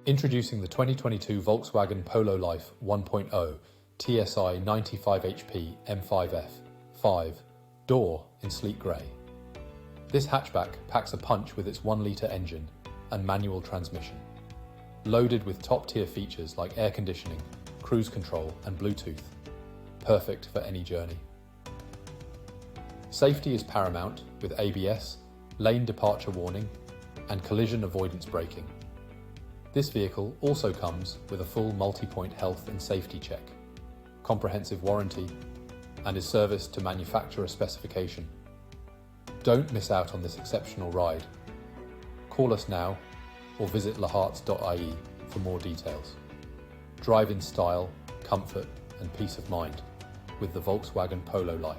Introducing the 2022 Volkswagen Polo Life 1.0 TSI 95HP M5F 5 door in sleek grey. This hatchback packs a punch with its 1 litre engine and manual transmission, loaded with top-tier features like air conditioning, cruise control and Bluetooth, perfect for any journey. Safety is paramount with ABS, lane departure warning and collision avoidance braking. This vehicle also comes with a full multi-point health and safety check, comprehensive warranty, and is serviced to manufacturer specification. Don't miss out on this exceptional ride. Call us now or visit laharts.ie for more details. Drive in style, comfort, and peace of mind with the Volkswagen Polo Life.